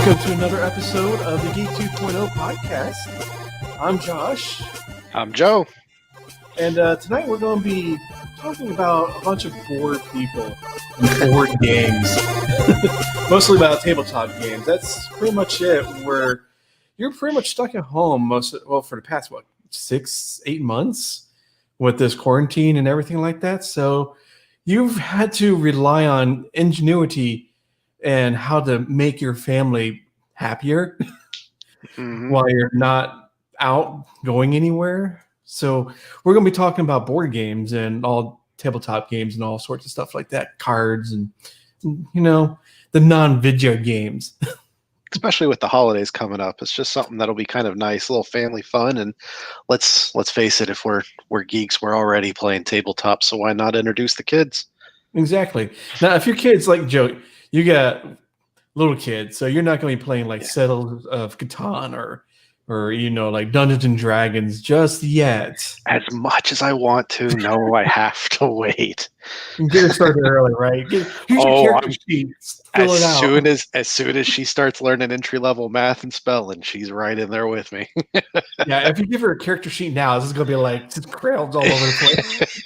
welcome to another episode of the Geek 2.0 podcast. I'm Josh. I'm Joe. And tonight we're going to be talking about a bunch of bored people and board games. Mostly about tabletop games. That's pretty much it. Where you're pretty much stuck at home for the past, 6-8 months with this quarantine and everything like that. So you've had to rely on ingenuity and how to make your family happier while you're not out going anywhere. So we're going to be talking about board games and all tabletop games and all sorts of stuff like that, cards and, the non-video games. Especially with the holidays coming up, it's just something that'll be kind of nice, a little family fun. And let's face it, if we're geeks, we're already playing tabletop, so why not introduce the kids? Exactly. Now, if your kids like Joe, you got little kids, so you're not going to be playing like Settlers of Catan or like Dungeons and Dragons just yet. As much as I want to, no, I have to wait. Get her started early, right? Here's your character sheets. Fill it out. As soon as she starts learning entry level math and spelling, she's right in there with me. Yeah, if you give her a character sheet now, this is going to be like crayons all over the place.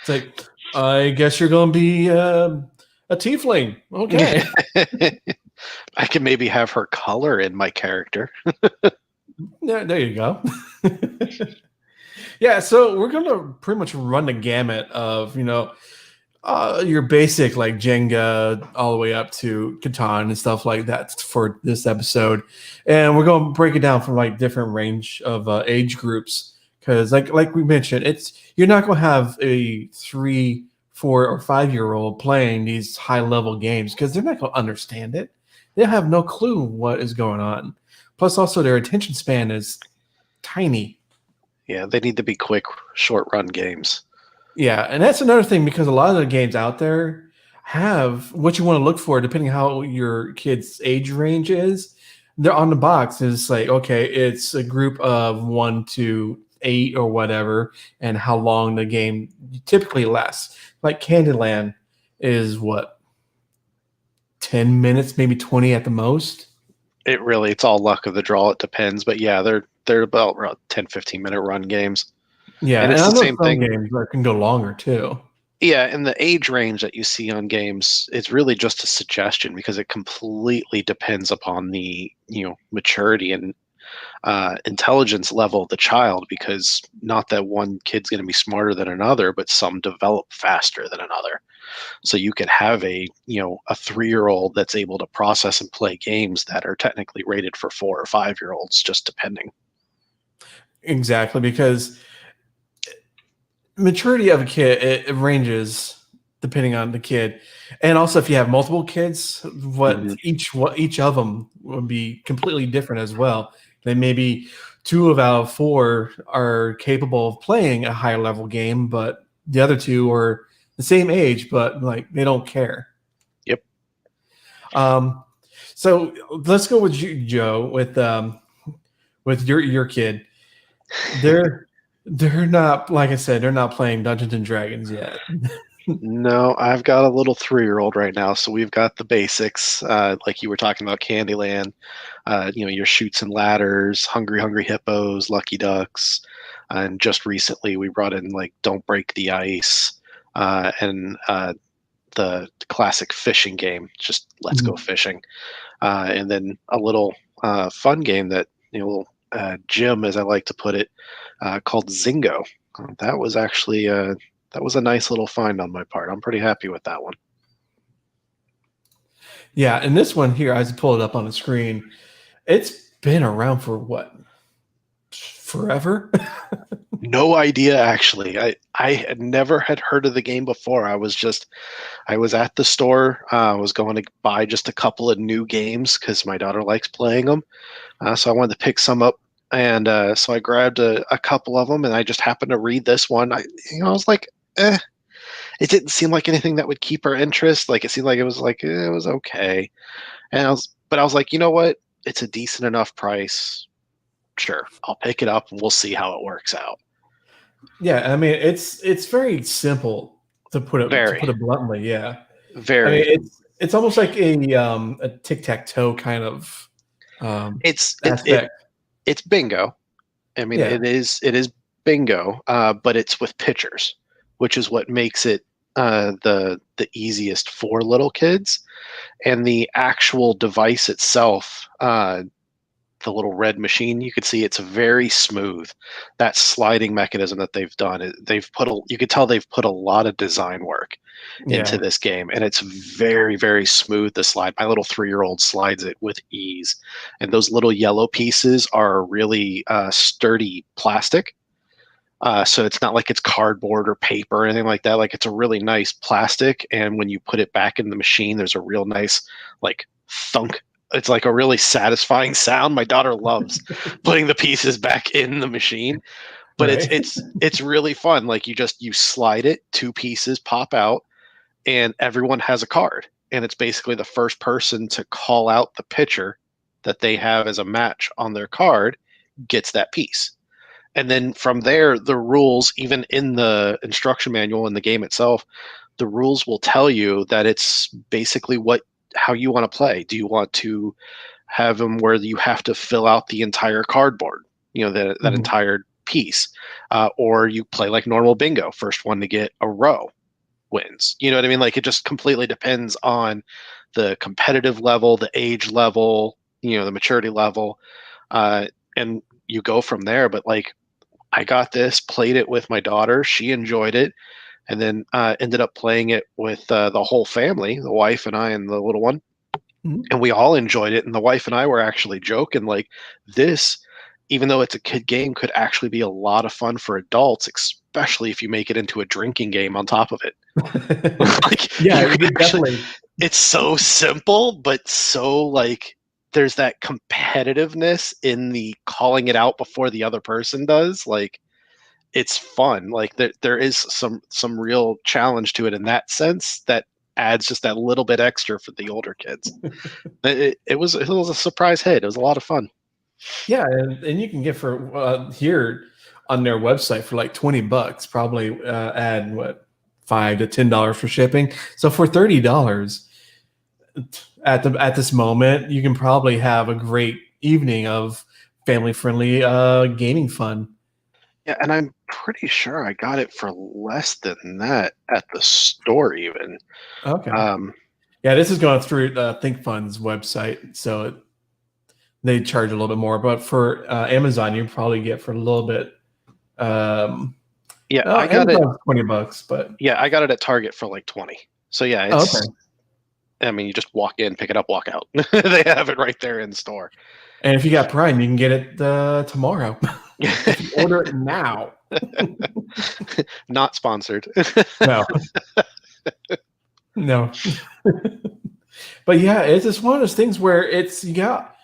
It's like, I guess you're going to be a tiefling. Okay. I can maybe have her color in my character. Yeah, there you go. Yeah, so we're going to pretty much run the gamut of, your basic like Jenga all the way up to Catan and stuff like that for this episode. And we're going to break it down from like different range of age groups. Because like we mentioned, you're not going to have a 3, 4, or 5-year-old playing these high-level games because they're not going to understand it. They have no clue what is going on. Plus, also, their attention span is tiny. Yeah, they need to be quick, short-run games. Yeah, and that's another thing because a lot of the games out there have what you want to look for depending how your kid's age range is. They're on the box. And it's like, okay, it's a group of 1 to 8 or whatever, and how long the game typically lasts. Like Candyland is what? 10 minutes, maybe 20 at the most. It's all luck of the draw. It depends, but yeah, they're about 10, 15-minute run games. Yeah, and it's the same thing. Games that can go longer too. Yeah, and the age range that you see on games, it's really just a suggestion because it completely depends upon the maturity and intelligence level of the child. Because not that one kid's going to be smarter than another, but some develop faster than another. So you could have a 3-year-old that's able to process and play games that are technically rated for 4 or 5-year-olds, just depending. Exactly, because maturity of a kid it ranges depending on the kid, and also if you have multiple kids, each of them would be completely different as well. Then maybe 2 out of 4 are capable of playing a high level game, but the other 2 are the same age, but like they don't care. Yep. So let's go with you, Joe, with your kid. They're not, like I said, they're not playing Dungeons and Dragons yet. No, I've got a little 3-year-old right now, so we've got the basics, like you were talking about Candyland, your Chutes and Ladders, Hungry Hippos, Lucky Ducks, and just recently we brought in like Don't Break the Ice, and the classic fishing game, just Let's Go Fishing, and then a little fun game that Jim, as I like to put it, called Zingo. That was actually that was a nice little find on my part. I'm pretty happy with that one. Yeah, and this one here, I just pull it up on the screen. It's been around for what? Forever? No idea, actually. I had never had heard of the game before. I was at the store. I was going to buy just a couple of new games because my daughter likes playing them. So I wanted to pick some up. And so I grabbed a couple of them, and I just happened to read this one. I was like, it didn't seem like anything that would keep her interest. Like it seemed like it was okay. And I was like, you know what? It's a decent enough price. Sure, I'll pick it up and we'll see how it works out. Yeah, I mean it's very simple to put it bluntly. Yeah, very. I mean, It's almost like a tic-tac-toe kind of It's it, it aspect. it's bingo. I mean, Yeah. it is bingo, but it's with pictures, which is what makes it the easiest for little kids. And the actual device itself, the little red machine, you could see it's very smooth. That sliding mechanism that they've done, you could tell they've put a lot of design work into Yeah. this game, and it's very, very smooth to slide. My little 3-year-old slides it with ease, and those little yellow pieces are really sturdy plastic. So it's not like it's cardboard or paper or anything like that. Like, it's a really nice plastic, and when you put it back in the machine, there's a real nice like thunk. It's like a really satisfying sound. My daughter loves putting the pieces back in the machine, but it's Right. it's it's really fun. Like, you slide it, two pieces pop out, and everyone has a card, and it's basically the first person to call out the pitcher that they have as a match on their card gets that piece. And then from there, the rules, even in the instruction manual in the game itself, the rules will tell you that it's basically how you want to play. Do you want to have them where you have to fill out the entire cardboard, that Mhm. entire piece, or you play like normal bingo? First one to get a row wins. You know what I mean? Like, it just completely depends on the competitive level, the age level, the maturity level, uh, and you go from there. But like, I got this, played it with my daughter. She enjoyed it, and then ended up playing it with the whole family, the wife and I and the little one, Mhm. and we all enjoyed it. And the wife and I were actually joking, like, this, even though it's a kid game, could actually be a lot of fun for adults, especially if you make it into a drinking game on top of it. Like, Yeah, you you could could actually, definitely. it's so simple, but so like there's that competitiveness in the calling it out before the other person does. Like, it's fun. Like, there is some real challenge to it in that sense that adds just that little bit extra for the older kids. It was a surprise hit. It was a lot of fun. Yeah, and you can get for here on their website for like $20, probably add what $5 to $10 for shipping. So for $30 at this moment, you can probably have a great evening of family friendly gaming fun. Yeah, and I'm pretty sure I got it for less than that at the store even. Okay. Um, Yeah, this is going through ThinkFun's website, so they charge a little bit more. But for Amazon, you probably get for a little bit. Um, yeah, oh, I got it. Amazon's $20, but Yeah, I got it at Target for like 20. So yeah, oh, it's. okay. I mean, you just walk in, pick it up, walk out. They have it right there in store. And if you got Prime, you can get it tomorrow if you order it now. Not sponsored. No, no. But yeah, it's just one of those things where it's you got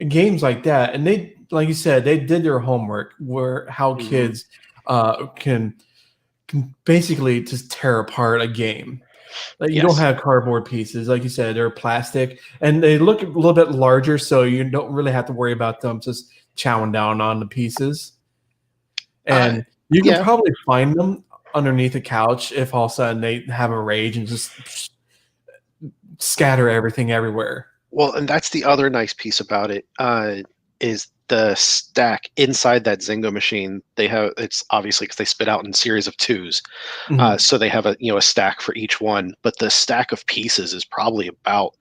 games like that, and they, like you said, they did their homework. Where how Hmm. kids can basically just tear apart a game. Like, you don't Yes. have cardboard pieces, like you said, they're plastic, and they look a little bit larger, so you don't really have to worry about them just chowing down on the pieces. Uh, And you can yeah. probably find them underneath a couch if all of a sudden they have a rage and just scatter everything everywhere. Well, and that's the other nice piece about it, is the stack inside that Zingo machine. They have, it's obviously because they spit out in series of twos, Mhm. so they have a stack for each one. But the stack of pieces is probably about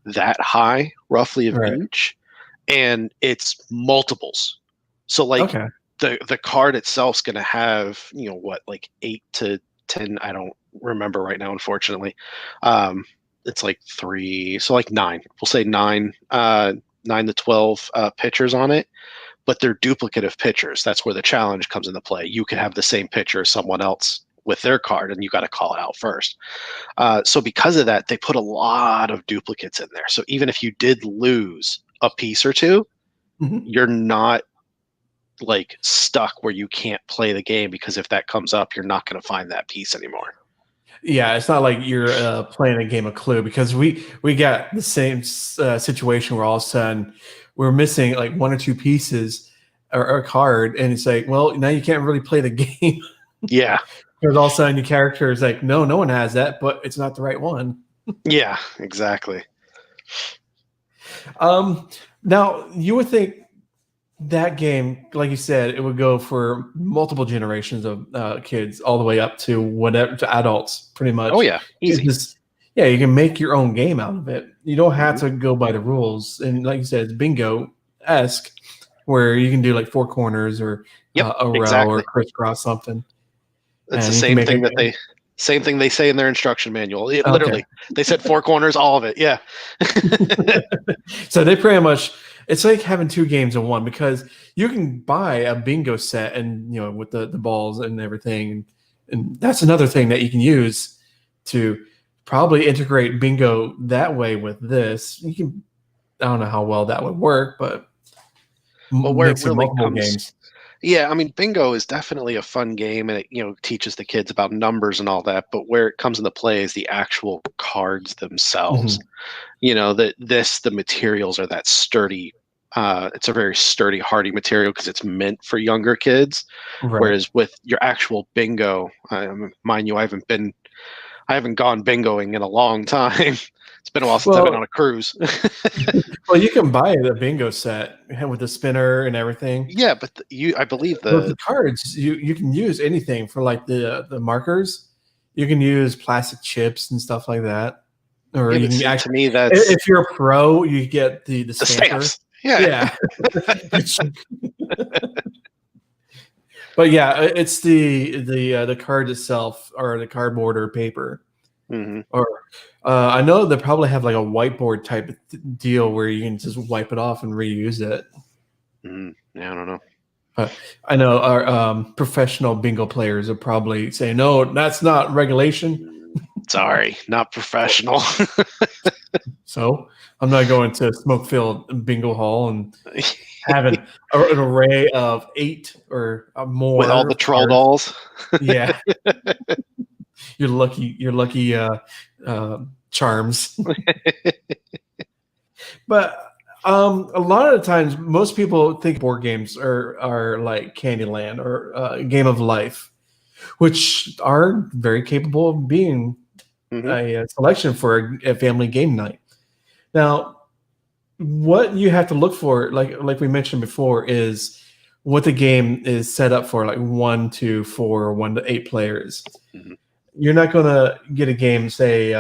that high, roughly, of Right. each, and it's multiples. So like, Okay. the card itself's going to have, what, like 8 to 10. I don't remember right now, unfortunately. Um, it's like three, so like nine. We'll say nine, 9 to 12 pictures on it, but they're duplicative pictures. That's where the challenge comes into play. You can have the same picture as someone else with their card, and you got to call it out first. So because of that, they put a lot of duplicates in there. So even if you did lose a piece or two, Mhm. you're not like stuck where you can't play the game, because if that comes up, you're not going to find that piece anymore. Yeah, it's not like you're playing a game of Clue, because we got the same situation where all of a sudden we're missing like one or two pieces or a card, and it's like, well, now you can't really play the game Yeah. because all of a sudden your character is like, no, no one has that, but it's not the right one. Yeah, exactly. Um, Now you would think that game, like you said, it would go for multiple generations of kids, all the way up to whatever to adults, pretty Oh much. yeah, It's easy. just, yeah, you can make your own game out of it. You don't have Hmm. to go by the rules, and like you said, it's bingo esque, where you can do like four corners or Yep, a row or exactly. crisscross something, It's the and you can make a same thing they say in their instruction manual. It okay. literally, they said four corners, all of it. Yeah. So they pretty much, it's like having two games in one, because you can buy a bingo set and with the balls and everything, and that's another thing that you can use to probably integrate bingo that way with this. You can, I don't know how well that would work, but Well, where it mixing really multiple comes, games. yeah, I mean, bingo is definitely a fun game, and it teaches the kids about numbers and all that. But where it comes into play is the actual cards themselves. Mhm. That the materials are that sturdy. It's a very sturdy, hardy material because it's meant for younger kids. Right. Whereas with your actual bingo, mind you, I haven't gone bingoing in a long time. It's been a while since I've been Well, on a cruise. well, you can buy the bingo set with the spinner and everything. Yeah, but I believe But the the cards, you can use anything for like the markers. You can use plastic chips and stuff like that, or yeah, you but can see, to actually, me, that's if you're a pro, you get the the stamper. stamps. Yeah. Yeah, but yeah, it's the card itself, or the cardboard or paper, Hmm. or I know they probably have like a whiteboard type of deal where you can just wipe it off and reuse it. Yeah, I don't know. I know our professional bingo players are probably saying, "No, that's not regulation." Sorry, not professional. So I'm not going to smoke-filled bingo hall and having an array of 8 or With all the more troll cards. dolls. Yeah, you're lucky. You're lucky. Charms, but a lot of the times, most people think board games are like Candyland or Game of Life, which are very capable of being Hmm. a selection for a family game night. Now, what you have to look for, like we mentioned before, is what the game is set up for, like 1 to 4 or 1 to 8 players. Hmm. You're not gonna get a game, say,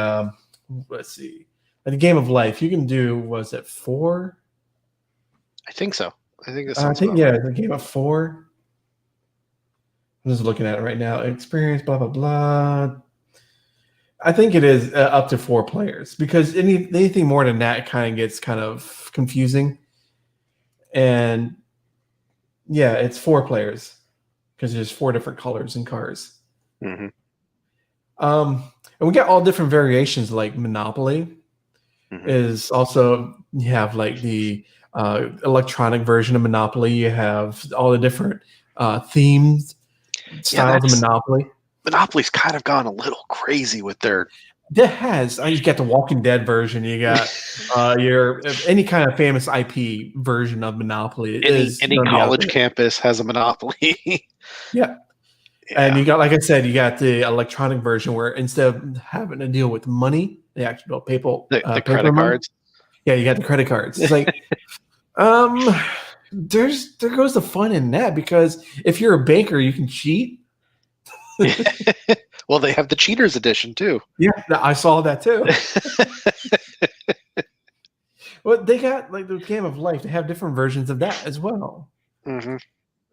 let's see, like a Game of Life. You can do, was it 4? I think so. I think that I sounds think, about yeah, right. the game of 4. I'm just looking at it right now. Experience, blah blah blah. I think it is up to 4 players, because anything more than that kind of gets kind of confusing. And yeah, it's 4 players because there's 4 different colors and cars. Hmm. And we got all different variations, like Monopoly Hmm. is also, you have like the electronic version of Monopoly. You have all the different themed Yeah, styles of that's Monopoly. Monopoly's kind of gone a little crazy with their That has, you got the Walking Dead version. You got your any kind of famous IP version of Monopoly is any going to be out college there. campus has a Monopoly. Yeah, and Yeah. you got, like I said, you got the electronic version where instead of having to deal with money, they actually built The paper credit money. cards. Yeah, you got the credit cards. It's like, um, there goes the fun in that, because if you're a banker, you can cheat. Well, they have the cheaters edition too. Yeah, I saw that too. Well, they got like the Game of Life. They have different versions of that as well. Hmm.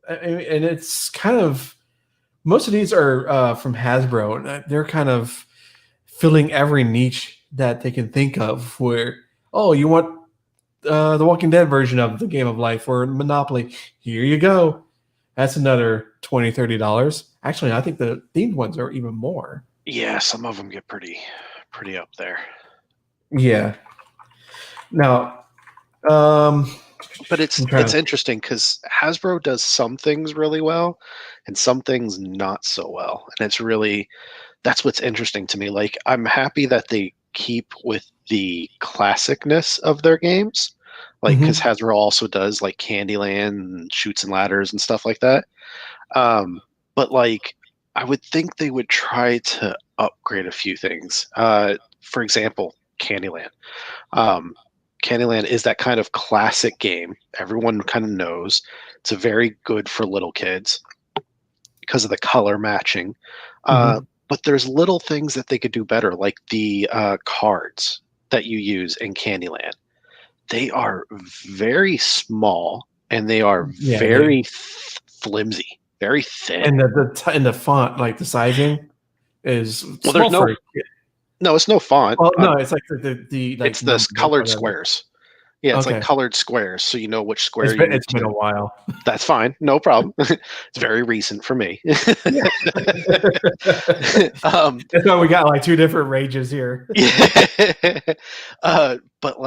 And it's kind of, most of these are from Hasbro, and they're kind of filling every niche that they can think of. Where, oh, you want the Walking Dead version of the Game of Life or Monopoly? Here you go. That's another $20-$30. Actually, I think the themed ones are even more. Yeah, some of them get pretty up there. Yeah. Now, um, But I'm trying it's to. interesting because Hasbro does some things really well and some things not so well, and that's what's interesting to me. Like, I'm happy that they keep with the classicness of their games, like because Mhm. Hasbro also does like Candyland and Shoots and Ladders and stuff like that. Um, but like, I would think they would try to upgrade a few things. for example, Candyland. Um, Candyland is that kind of classic game. Everyone kind of knows. It's a very good for little kids because of the color matching. Hmm. But there's little things that they could do better, like the cards that you use in Candyland. They are very small and they are Yeah, very flimsy, very thin. and and the font, like the sizing, is Well, there's small for no a kid. no, it's no font. Well, no, it's like the It's like the number, colored whatever. squares. Yeah, it's like Okay, colored squares, so you know which square you need it's been to. a while. That's fine, no problem. It's very recent for me. Yeah, um, that's why we got like two different ranges here. yeah. But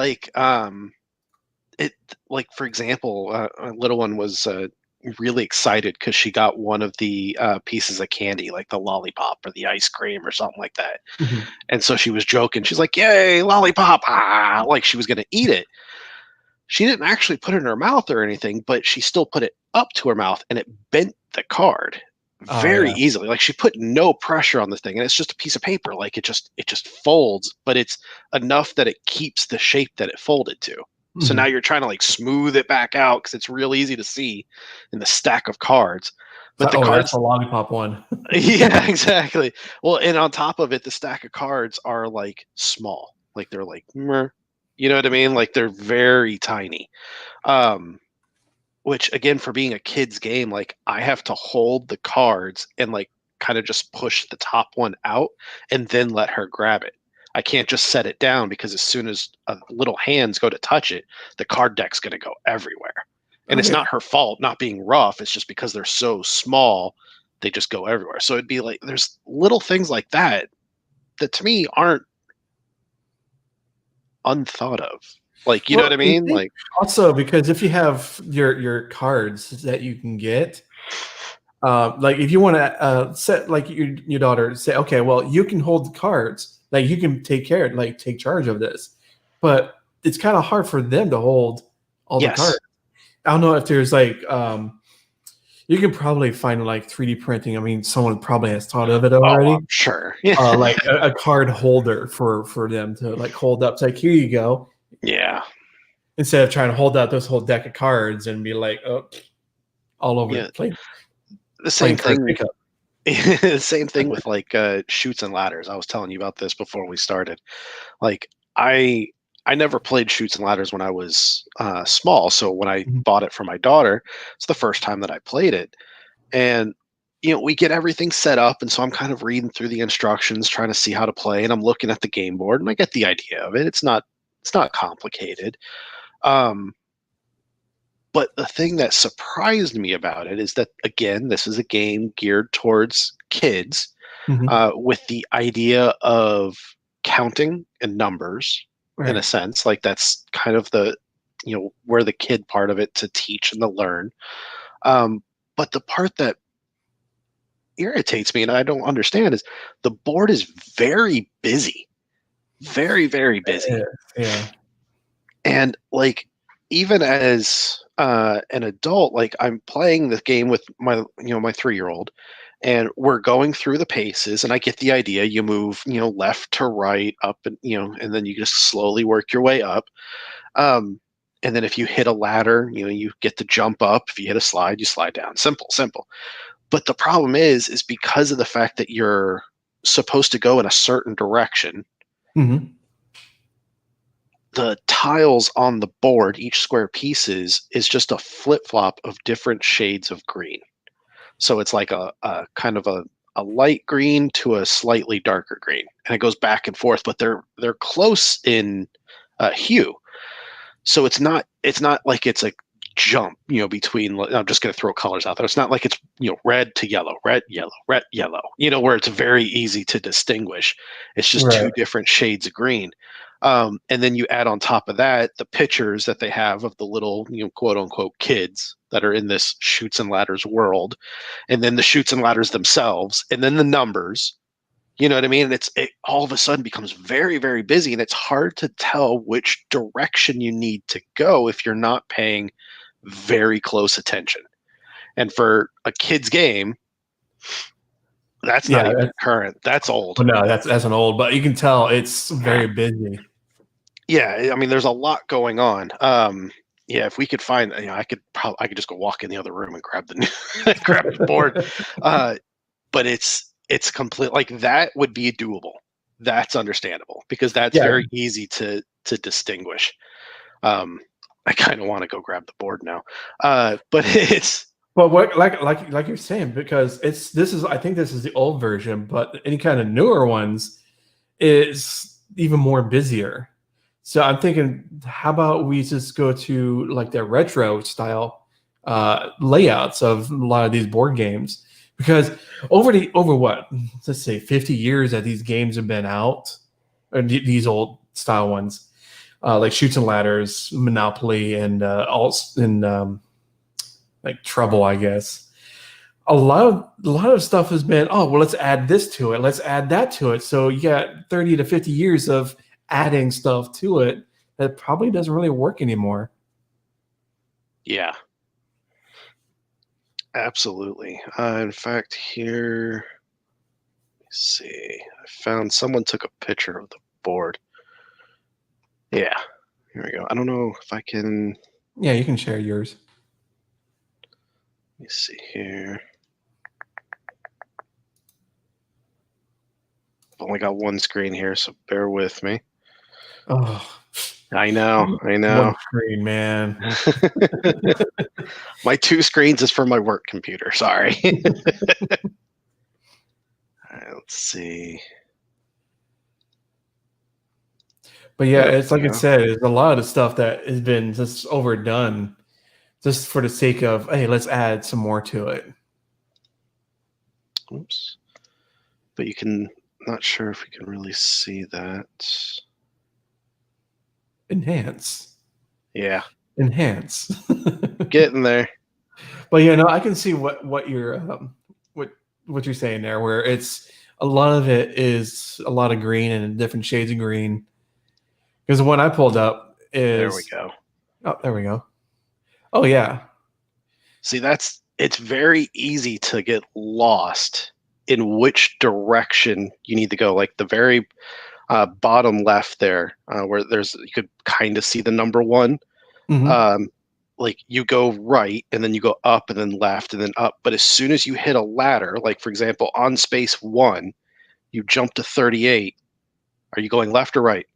it like for example, a little one was really excited because she got one of the pieces of candy, like the lollipop or the ice cream or something like that. Mhm. And so she was joking. She's like, "Yay, lollipop!" Ah, like she was gonna eat it. She didn't actually put it in her mouth or anything, but she still put it up to her mouth and it bent the card Oh very yeah. easily. Like she put no pressure on the thing and it's just a piece of paper. Like it just folds, but it's enough that it keeps the shape that it folded to. So now Mhm. you're trying to like smooth it back out because it's real easy to see in the stack of cards. So, But the oh, that's the cards, lollipop one. yeah, exactly. Well, and on top of it, the stack of cards are like small. Like they're like, meh, you know what I mean? Like they're very tiny. Um, which again, for being a kid's game, like I have to hold the cards and like kind of just push the top one out and then let her grab it. I can't just set it down because as soon as little hands go to touch it, the card deck's going to go everywhere. And it's Okay. not her fault not being rough. It's just because they're so small, they just go everywhere. So it'd be like there's little things like that that to me aren't unthought of. Like, you know what Well, I I mean? think Like, also because if you have your cards that you can get, like if you want to set like your daughter say, okay, well you can hold the cards, like you can take care, like take charge of this, but it's kind of hard for them to hold all the cards. yes. I don't know if there's like you can probably find like 3D printing. I mean, someone probably has thought of it Oh, already. I'm sure. Yeah. Like a card holder for them to like hold up. It's like here you go, Yeah. instead of trying to hold out this whole deck of cards and be like, oh, all over Yeah. play The playing same card thing pickup. same thing with like shoots and ladders. I was telling you about this before we started. Like I I never played shoots and ladders when I was small. So when I Mhm. bought it for my daughter, it's the first time that I played it. And we get everything set up, and so I'm kind of reading through the instructions, trying to see how to play, and I'm looking at the game board, and I get the idea of it. It's not complicated. Um, but the thing that surprised me about it is that again, this is a game geared towards kids, Mhm. with the idea of counting and numbers in a Right. sense. Like that's kind of the where the kid part of it to teach and to learn. Um, but the part that irritates me and I don't understand is the board is very busy, very very busy, Yeah. Yeah. and like even as an adult, like I'm playing the game with my 3-year old, and we're going through the paces, and I get the idea. You move left to right, up, and and then you just slowly work your way up. um and then if you hit a ladder, you get to jump up. If you hit a slide, you slide down. Simple, simple. But the problem is because of the fact that you're supposed to go in a certain direction, Mhm. the tiles on the board, each square pieces, is just a flip flop of different shades of green. So it's like a kind of a light green to a slightly darker green, and it goes back and forth. But they're close in hue, so it's not like it's a jump between. I'm just going to throw colors out there. It's not like it's red to yellow, red yellow, red yellow. Where it's very easy to distinguish. It's just Right. two different shades of green. And then you add on top of that the pictures that they have of the little quote unquote kids that are in this shoots and ladders world, and then the shoots and ladders themselves, and then the numbers. You know what I mean? And it all of a sudden becomes very, very busy, and it's hard to tell which direction you need to go if you're not paying very close attention. And for a kid's game, That's not Yeah, even current. That's old. but no, that's an old. But you can tell it's very busy. Yeah, I mean, there's a lot going on. Yeah, if we could find, I could just go walk in the other room and grab the grab the board. But it's complete like that would be doable. That's understandable because that's Yeah, very easy to distinguish. I kind of want to go grab the board now, but it's but what like you're saying, because I think this is the old version, but any kind of newer ones is even more busier. So I'm thinking, how about we just go to like the retro style layouts of a lot of these board games? Because over what, let's say 50 years that these games have been out, or these old style ones, like Shoots and Ladders, Monopoly, and like Trouble, I guess. A lot of stuff has been, oh well, let's add this to it, let's add that to it. So you got 30 to 50 years of adding stuff to it that probably doesn't really work anymore. yeah, absolutely. In fact, here, let's see, I found someone took a picture of the board. Yeah, here we go. I don't know if I can. Yeah, you can share yours. Let me see here. I've only got one screen here, so bear with me. Oh, I know. one screen, man. My two screens is for my work computer. Sorry. All right, let's see. But yeah, There it's we like I go. said, it's a lot of the stuff that has been just overdone just for the sake of, hey, let's add some more to it. Oops. But you can, not sure if we can really see that. Enhance. Yeah, Enhance. getting there. But yeah, no, I can see what you're what you're saying there, where it's a lot of it is a lot of green and different shades of green. Because the one I pulled up There we is, go. oh, there we go. Oh yeah. See, it's very easy to get lost in which direction you need to go. Like the very bottom left there, where you could kind of see the number one. Mm-hmm. Like you go right and then you go up and then left and then up. But as soon as you hit a ladder, like for example, on space 1, you jump to 38. Are you going left or right?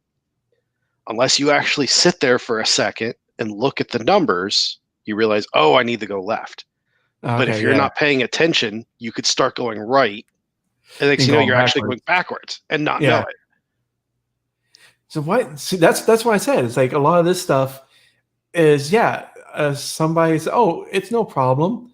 Unless you actually sit there for a second and look at the numbers, you realize, oh, I need to go left. But if Okay, you're yeah. not paying attention, you could start going right. And next You're you know, going you're actually backwards. going backwards and not know Yeah. it. So why? See, that's why I said it's like a lot of this stuff is, yeah. Somebody's, oh, it's no problem.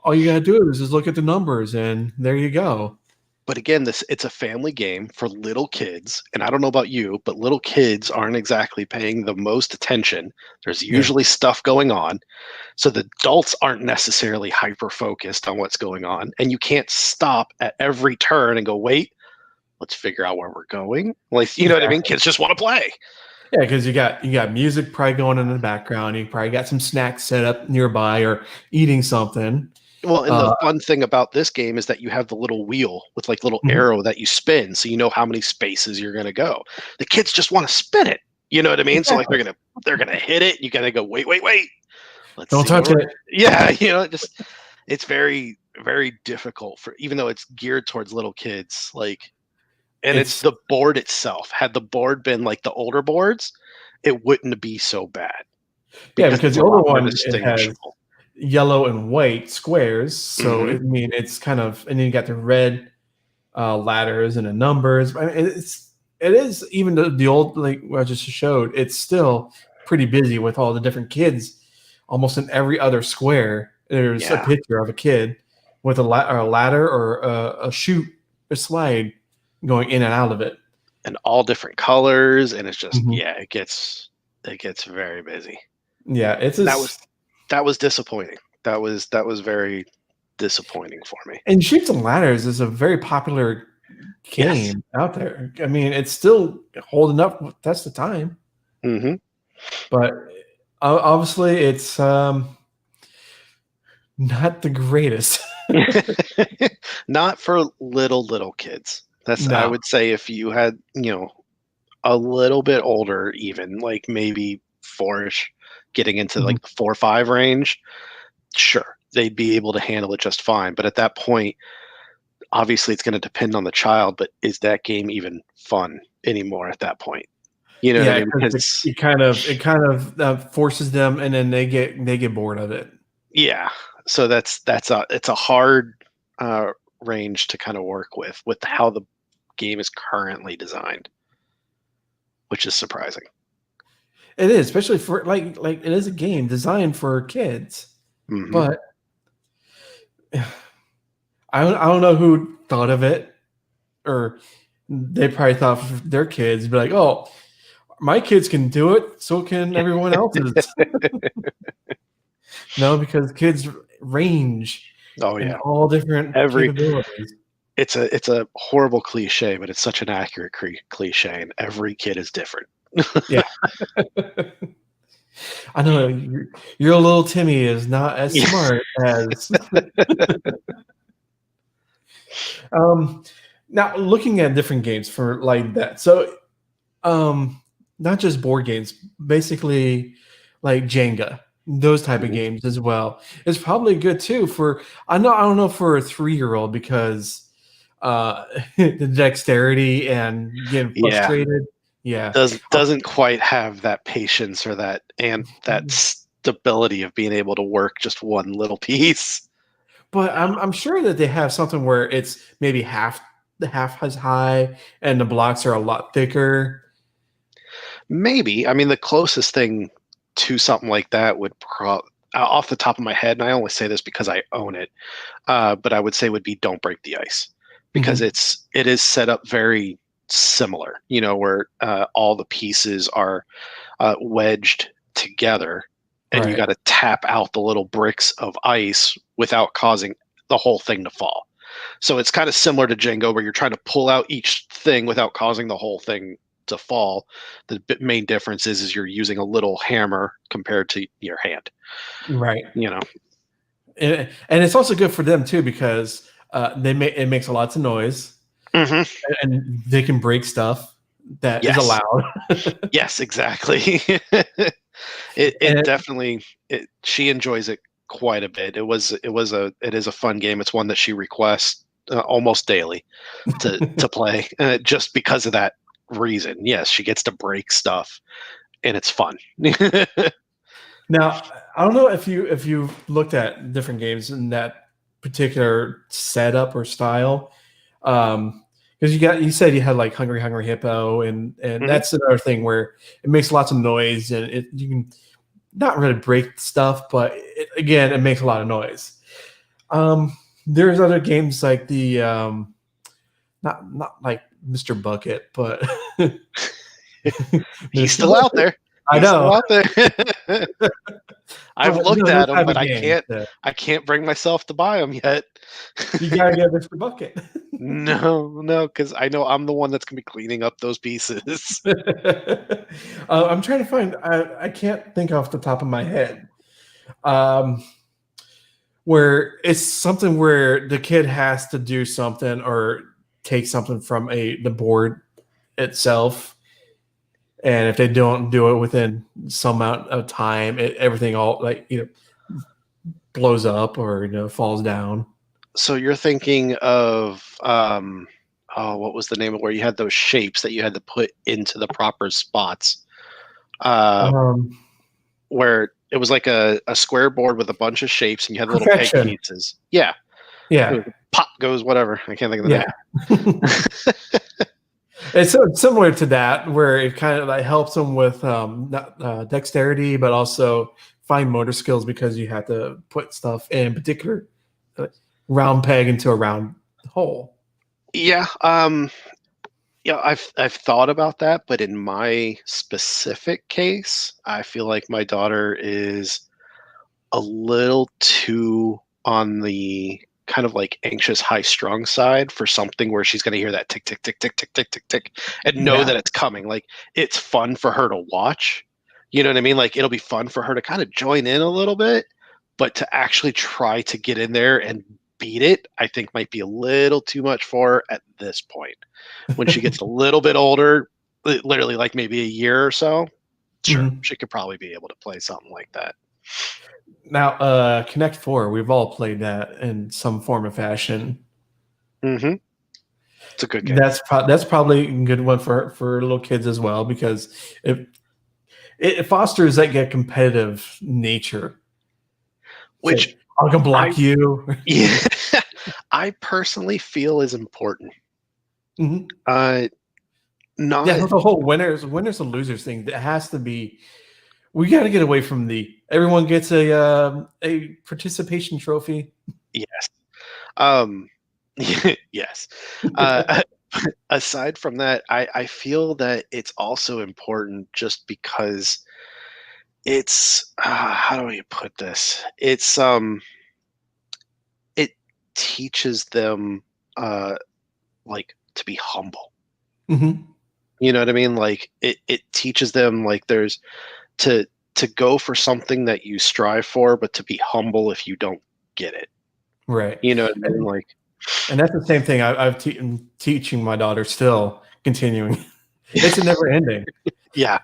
All you gotta do is just look at the numbers, and there you go. But again, it's a family game for little kids. And I don't know about you, but little kids aren't exactly paying the most attention. There's Yeah. usually stuff going on. So the adults aren't necessarily hyper focused on what's going on. And you can't stop at every turn and go, wait, let's figure out where we're going. Like, you know what I mean? Exactly. Kids just want to play. Yeah, because you got music probably going on in the background. You probably got some snacks set up nearby or eating something. Well, and the Uh, fun thing about this game is that you have the little wheel with like little mhm. arrow that you spin, so you know how many spaces you're going to go. The kids just want to spin it. You know what I mean? So like Exactly. they're gonna hit it. You gotta go. Wait, wait, wait. Let's Don't see touch where. it. Yeah, just it's very very difficult for even though it's geared towards little kids. Like, and it's It's the board itself. Had the board been like the older boards, it wouldn't be so bad yeah, because because it's the a older lot more one, it has distinguishable. yellow and white squares. So Hmm. I mean, it's kind of, and then you got the red ladders and the numbers. I mean, it is even the old, like what I just showed. It's still pretty busy with all the different kids. Almost in every other square, there's a Yeah, picture of a kid with a ladder or a chute, a slide going in and out of it. and all different colors, and it's just Mhm. yeah, it gets very busy. Yeah, it's That was just, that was disappointing. That was very disappointing for me. and Shoots and Ladders is a very popular Yes. game out there. I mean, it's still holding up. That's the time, Hmm. but obviously, it's not the greatest. Not for little kids. That's I No. would say if you had, a little bit older, even like maybe four-ish, getting into Mhm. like the 4 or 5 range, sure, they'd be able to handle it just fine. But at that point, obviously it's going to depend on the child, but is that game even fun anymore at that point? You know what I Yeah, mean? because Because it kind of forces them, and then they get bored of it. yeah, so it's a hard uh, range to kind of work with how the game is currently designed, which is surprising. It is, especially for like it is a game designed for kids, Hmm. but I don't know who thought of it, or they probably thought for their kids, be like, oh, my kids can do it, so can everyone else's. No, because kids range Oh in yeah, all different every capabilities. it's a horrible cliche, but it's such an accurate cliche, and every kid is different. Yeah, I know your little Timmy is not as Yeah. smart as. um, Now looking at different games for like that. So um, not just board games, basically like Jenga, those type of Mhm. games as well. It's probably good too for I don't know for a 3-year-old because uh the dexterity and getting Yeah, frustrated. Yeah. doesn't quite have that patience or that stability of being able to work just one little piece. But I'm sure that they have something where it's maybe half as high and the blocks are a lot thicker. Maybe. I mean, the closest thing to something like that would off the top of my head, and I only say this because I own it, but I would say would be Don't Break the Ice, because Mhm. it is set up very similar. Where all the pieces are wedged together, and you Right. got to tap out the little bricks of ice without causing the whole thing to fall. So it's kind of similar to Jenga, where you're trying to pull out each thing without causing the whole thing to fall. The main difference is you're using a little hammer compared to your hand. Right. You know. And it's also good for them too because it makes a lots of noise Hmm. and they can break stuff that is Yes. allowed. Yes. Exactly. It And definitely she enjoys it quite a bit. It is a fun game. It's one that she requests almost daily to play, just because of that reason. Yes, she gets to break stuff, and it's fun. now I don't know if you've looked at different games in that particular setup or style. Because you said you had like Hungry Hippo, and Hmm. that's another thing where it makes lots of noise and you can not really break stuff, but again, it makes a lot of noise. There's other games like the not like Mr. Bucket, but He's Mr. still out Bucket. there. I He's still know, out there. I've but looked those at him, type but of games, I can't bring myself to buy him yet. you gotta get Mr. Bucket. No, no, because I know I'm the one that's gonna be cleaning up those pieces. I'm trying to find. I can't think off the top of my head. Um, where it's something where the kid has to do something or take something from the board itself, and if they don't do it within some amount of time, everything all like blows up or falls down. So you're thinking of oh, what was the name of where you had those shapes that you had to put into the proper spots? Uh, Um, where it was like a square board with a bunch of shapes, and you had little peg Perfection. pieces. Yeah, it Yeah, was pop goes whatever. I can't think of the yeah. name. It's similar to that, where it kind of like helps them with not, dexterity, but also fine motor skills because you have to put stuff in particular uh, round peg into a round hole. Yeah, yeah, I've thought about that, but in my specific case, I feel like my daughter is a little too on the kind of like anxious, high strung side for something where she's going to hear that tick, tick, tick, tick, tick, tick, tick, tick, and know Yeah, that it's coming. Like it's fun for her to watch. You know what I mean? Like it'll be fun for her to kind of join in a little bit, but to actually try to get in there and beat it, I think might be a little too much for her at this point. When she gets a little bit older, literally like maybe a year or so, sure, Mhm. she could probably be able to play something like that. Now, Connect Four, we've all played that in some form or fashion. Hmm. It's a good game. That's probably a good one for little kids as well, because it fosters that competitive nature. It's Which like, I can I block you. yeah, I personally feel is important. Mhm. Uh, Yeah, not the whole winners and losers thing. That has to be. We got to get away from the everyone gets a participation trophy. yes, um, yes. Aside from that, I feel that it's also important just because it's how do I put this? It teaches them like to be humble. Hmm. You know what I mean? Like it teaches them like there's to to go for something that you strive for, but to be humble if you don't get it. Right, You know what I mean? and, Like and that's the same thing I'm teaching my daughter still, continuing. It's a never ending. yeah.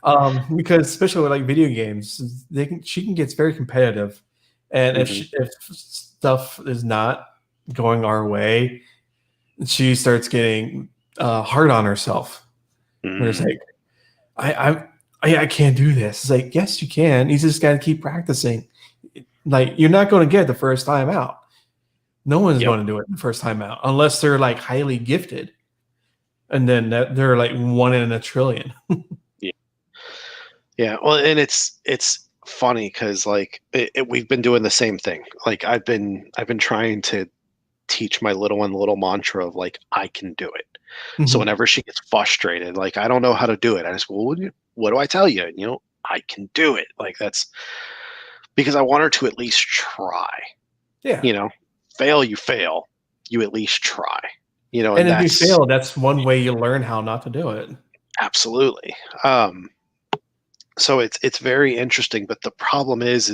Because especially with like video games, she can get very competitive, and Hmm. if stuff is not going our way, she starts getting hard on herself. Where it's Mm, like, I I I can't do this. It's like, yes, you can. You just got to keep practicing. Like, you're not going to get it the first time out. No one's yep. going to do it the first time out unless they're like highly gifted, and then they're like one in a trillion. Yeah. Yeah. Well, and it's funny because like we've been doing the same thing. Like I've been trying to teach my little one the little mantra of like I can do it. So Mhm. whenever she gets frustrated, like I don't know how to do it, I just go, well, what do I tell you? And, I can do it. Like that's because I want her to at least try. Yeah. You know, fail, you fail, you at least try. And And if you that's fail, that's one way you learn how not to do it. absolutely. So it's very interesting, but the problem is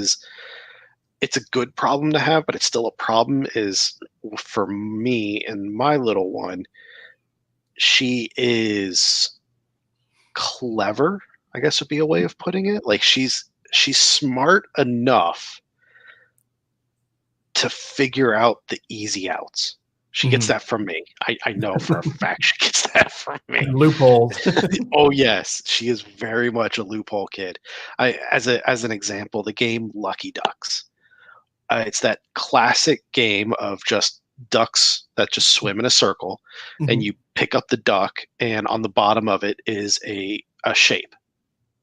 it's a good problem to have, but it's still a problem. Is for me and my little one, she is clever, I guess would be a way of putting it. Like she's smart enough to figure out the easy outs. She gets Mhm. that from me. I know for a fact she gets that from me. Loopholes. Oh yes, she is very much a loophole kid. As an example, the game Lucky Ducks. It's that classic game of just ducks that just swim in a circle, and you Mhm. pick up the duck, and on the bottom of it is a shape,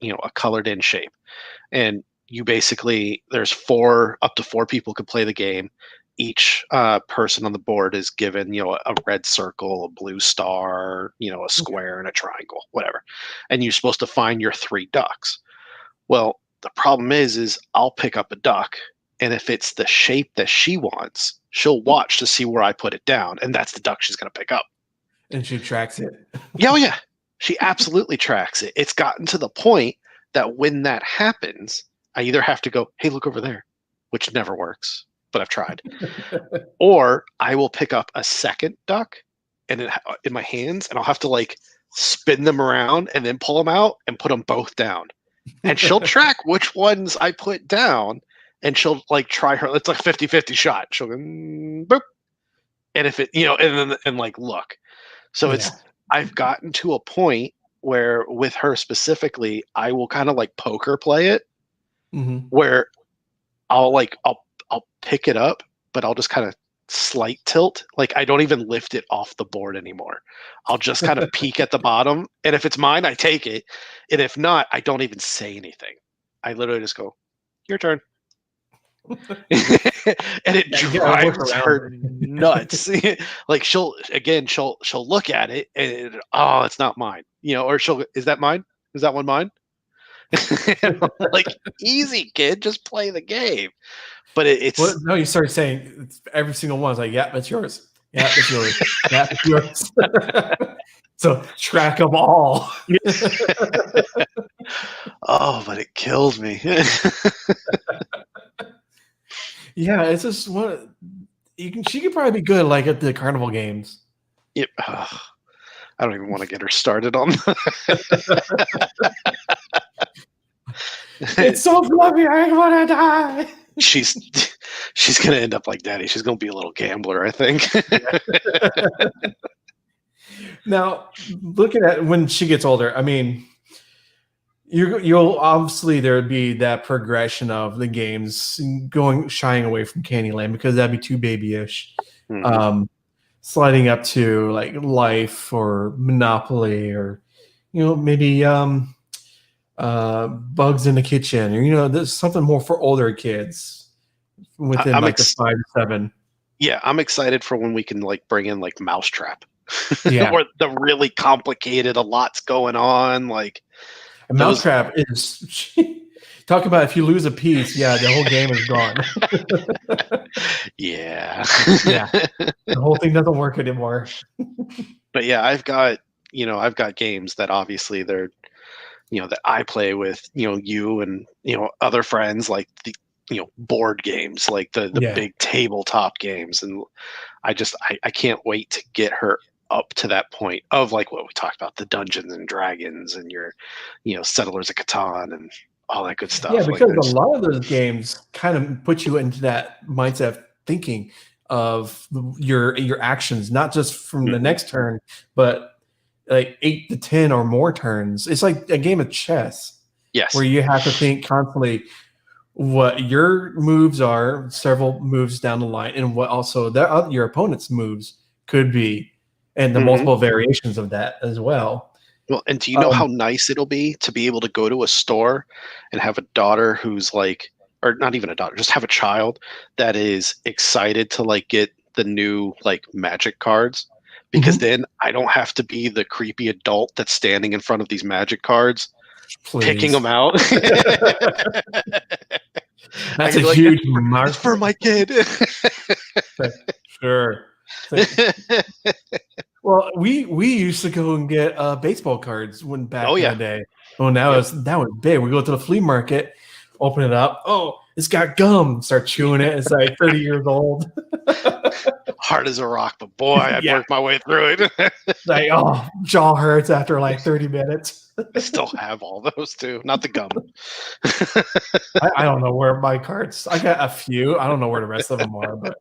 a colored in shape, and you basically there's four up to four people can play the game. Each person on the board is given a red circle, a blue star, a square, and a triangle, whatever, and you're supposed to find your three ducks. Well, the problem is I'll pick up a duck, and if it's the shape that she wants, she'll watch to see where I put it down, and that's the duck she's going to pick up. And she tracks it. Yeah, oh yeah, she absolutely tracks it. It's gotten to the point that when that happens, I either have to go, "Hey, look over there," which never works, but I've tried, or I will pick up a second duck and in my hands, and I'll have to like spin them around and then pull them out and put them both down, and she'll track which ones I put down, and she'll like try her. It's like 50-50 shot. She'll go, boop, and if it, and like look. So Yeah. I've gotten to a point where with her specifically, I will kind of like poker play it, Hmm. where I'll pick it up, but I'll just kind of slight tilt. Like I don't even lift it off the board anymore. I'll just kind of peek at the bottom, and if it's mine, I take it, and if not, I don't even say anything. I literally just go, "Your turn." And it Yeah, you gotta work drives around her it. nuts. Like she'll look at it and oh, it's not mine. Or is that mine? Is that one mine? Like easy kid, just play the game. But Well, it's no, you started saying it's every single one. It's like, yeah, that's yours. Yeah, that's yours. Yeah, that's yours. So track them all. oh, but it kills me. Yeah, it's just one. She could probably be good, like at the carnival games. Yep. I don't even want to get her started on. It's so fluffy, I want to die. she's she's gonna end up like Daddy. She's gonna be a little gambler, I think. Now, looking at when she gets older, I mean, you'll obviously there'd be that progression of the games shying away from Candyland because that'd be too babyish. Mhm. Sliding up to like Life or Monopoly or maybe Bugs in the Kitchen or there's something more for older kids within I'm like the 5 to 7. Yeah, I'm excited for when we can like bring in like Mousetrap, Yeah, where the really complicated, a lot's going on. Like and those, Mousetrap is talk about if you lose a piece, yeah, the whole game is gone. yeah, Yeah, the whole thing doesn't work anymore. But yeah, I've got games that obviously they're that I play with you and other friends, like the board games, like the Yeah. big tabletop games, and I can't wait to get her up to that point of like what we talked about, the Dungeons and Dragons and your Settlers of Catan and all that good Yeah, stuff. Like because a there's lot of those games kind of put you into that mindset of thinking of your actions, not just from the Mhm. next turn, but like 8 to 10 or more turns. It's like a game of chess where Yes. you have to think constantly what your moves are, several moves down the line, and what also your opponent's moves could be, and the Mhm. multiple variations of that as well. Well, and do you know Um, how nice it'll be to be able to go to a store and have a daughter who's like, or not even a daughter, just have a child that is excited to like get the new like magic cards? Because mhm. then I don't have to be the creepy adult that's standing in front of these magic cards picking Please. them out. I That's can a be like, huge it's mark. for my kid. Sure. Well, we used to go and get baseball cards when Oh back in the yeah. day. Oh, now Yep. that was big. We go to the flea market, open it up. Oh, it's got gum. Start chewing it. It's like 30 years old. Hard as a rock, but boy, I'd Yeah, work my way through it. like jaw hurts after like 30 minutes. I still have all those too. Not the gum. I don't know where my cards. I got a few. I don't know where the rest of them are, but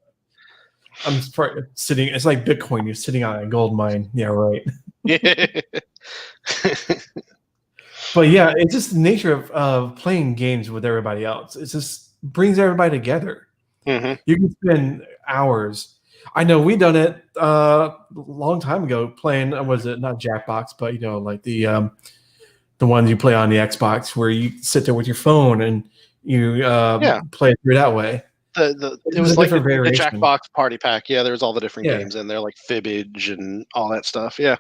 I'm sitting. It's like Bitcoin. You're sitting on a gold mine. Yeah, right. But yeah, it's just the nature of playing games with everybody else. It just brings everybody together. Hmm. You can spend hours. I know we done it a long time ago playing. Was it not Jackbox, but like the ones you play on the Xbox where you sit there with your phone and you Yeah. play through that way. It It's a was like different the variation. Jackbox Party Pack. Yeah, there's all the different Yeah, games in there, like Fibbage and all that stuff. Yeah.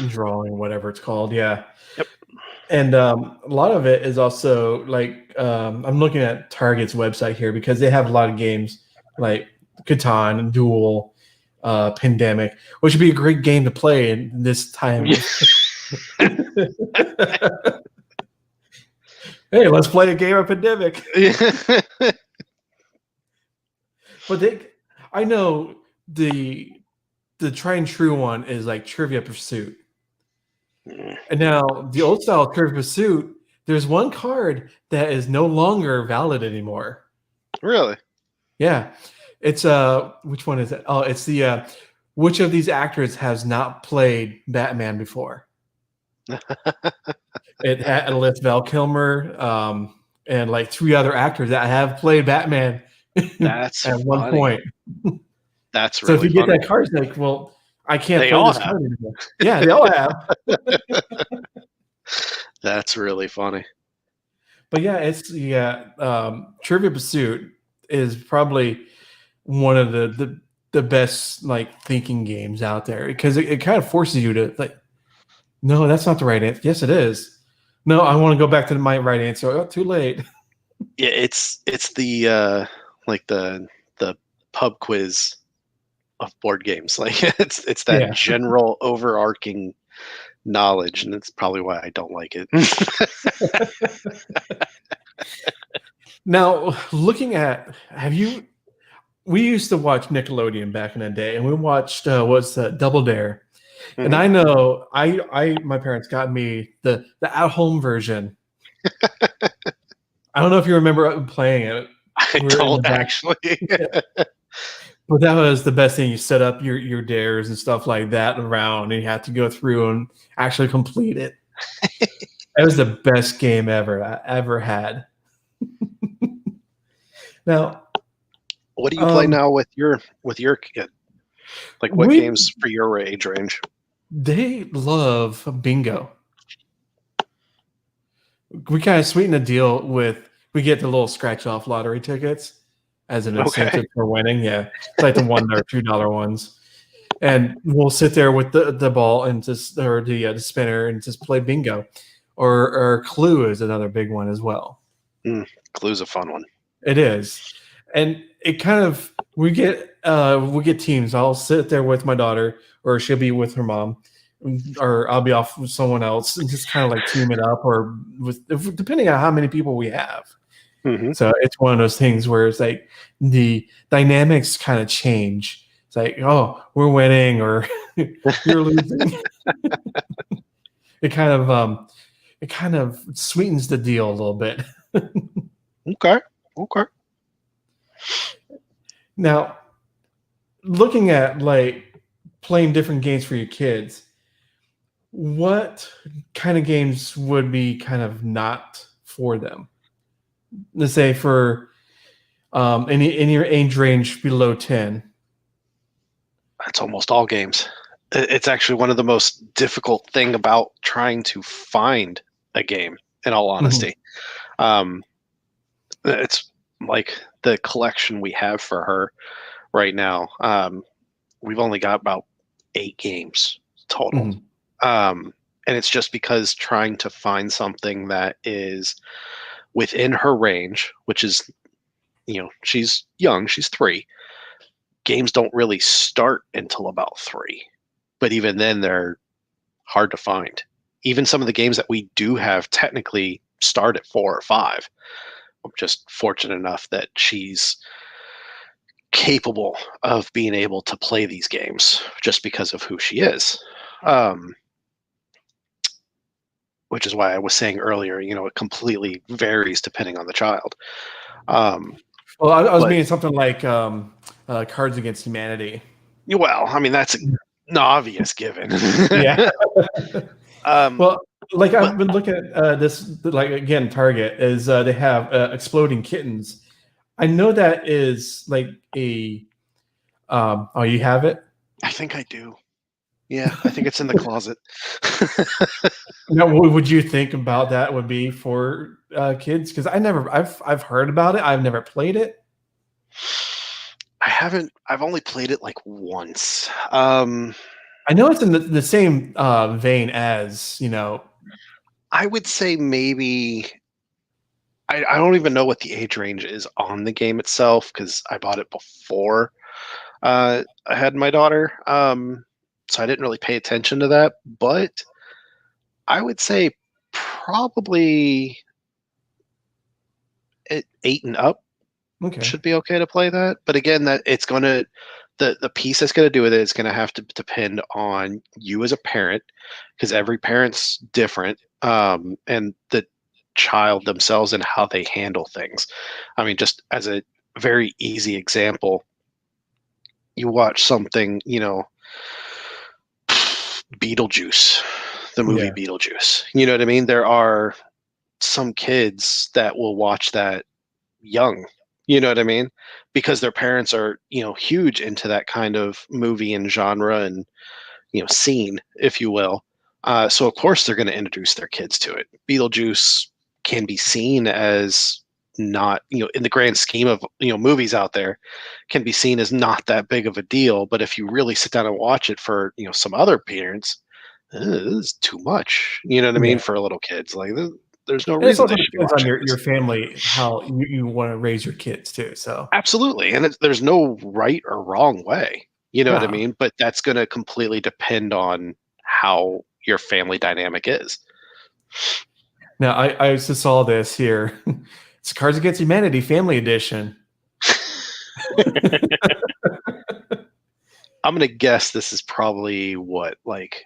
drawing, whatever it's called. Yeah. Yep. And a lot of it is also like I'm looking at Target's website here because they have a lot of games like Catan, Duel, Pandemic, which would be a great game to play in this time. Hey, let's play a game of Pandemic. But I know the tried and true one is like Trivia Pursuit. And now the old style Trivia Pursuit, there's one card that is no longer valid anymore. Really? Yeah. It's which one is it? Oh, it's the which of these actors has not played Batman before? It had lists Val Kilmer, and like 3 other actors that have played Batman That's at one funny. point. That's So if really you get funny. that card, it's like, well, I can't They play all this have. card anymore. Yeah, they all have. That's really funny. But Trivia Pursuit is probably one of the best like thinking games out there because it kind of forces you to like, no, that's not the right answer. Yes, it is. No, I want to go back to my right answer. Oh, too late. Yeah, it's the like the pub quiz of board games. Like it's that Yeah. general overarching knowledge, and it's probably why I don't like it. Now, looking at, have you we used to watch Nickelodeon back in the day, and we watched what's Double Dare. And Mhm. I know I my parents got me the at home version. I don't know if you remember playing it. I We're in the don't back, actually. yeah. But that was the best thing. You set up your dares and stuff like that around, and you had to go through and actually complete it. That was the best game ever I ever had. Now, What do you play um, now with your kid? Like what we games for your age range? they love bingo. We kind of sweeten the deal with we get the little scratch off lottery tickets as an Okay. incentive for winning. Yeah, it's like the $1 or $2 ones, and we'll sit there with the ball and just or the spinner and just play bingo, or Clue is another big one as well. Clue's a fun one. It is, and it kind of we get teams. I'll sit there with my daughter, or she'll be with her mom, or I'll be off with someone else, and just kind of like team it up, or with depending on how many people we have. Hmm. So it's one of those things where it's like the dynamics kind of change. It's like, oh, we're winning, or you're losing. It kind of sweetens the deal a little bit. Okay. Okay. Now, looking at like playing different games for your kids, what kind of games would be kind of not for them? Let's say for in your age range below 10. That's almost all games. It's actually one of the most difficult thing about trying to find a game, in all Mhm. honesty. Um, it's like the collection we have for her right now. We've only got about 8 games total. Mhm. And it's just because trying to find something that is within her range, which is, she's young, she's 3. Games don't really start until about 3. But even then, they're hard to find. Even some of the games that we do have technically start at 4 or 5. I'm just fortunate enough that she's capable of being able to play these games just because of who she is. Um, which is why I was saying earlier, it completely varies depending on the child. Um, Well, I was but meaning something like Cards Against Humanity. well, I mean that's an obvious given. Yeah. um, Well, like but I've been looking at this, like again, Target is they have exploding kittens. I know that is like a. Oh, you have it. I think I do. Yeah, I think it's in the closet. Now, what would you think about that would be for kids? Because I've heard about it. I've never played it. I haven't. I've only played it like once. I know it's in the same vein as I would say maybe. I don't even know what the age range is on the game itself because I bought it before I had my daughter. So I didn't really pay attention to that. But I would say probably 8 and up Okay. should be okay to play that. But again, that it's gonna the piece that's gonna do with it is gonna have to depend on you as a parent because every parent's different, and the child themselves and how they handle things. I mean, just as a very easy example, you watch something, Beetlejuice, the movie Yeah. Beetlejuice. You know what I mean? There are some kids that will watch that young. You know what I mean? Because their parents are, huge into that kind of movie and genre and, scene, if you will. So of course they're going to introduce their kids to it. Beetlejuice can be seen as not, in the grand scheme of, movies out there, can be seen as not that big of a deal. But if you really sit down and watch it for, some other parents, this is too much. You know what I Yeah. mean? For little kids, like there's no And it reason they also should be depends on watching your this. family, how you want to raise your kids too. So Absolutely, and there's no right or wrong way. You know what I no. mean? But that's going to completely depend on how your family dynamic is. Now I just saw this here. It's Cards Against Humanity Family Edition. I'm gonna guess this is probably what, like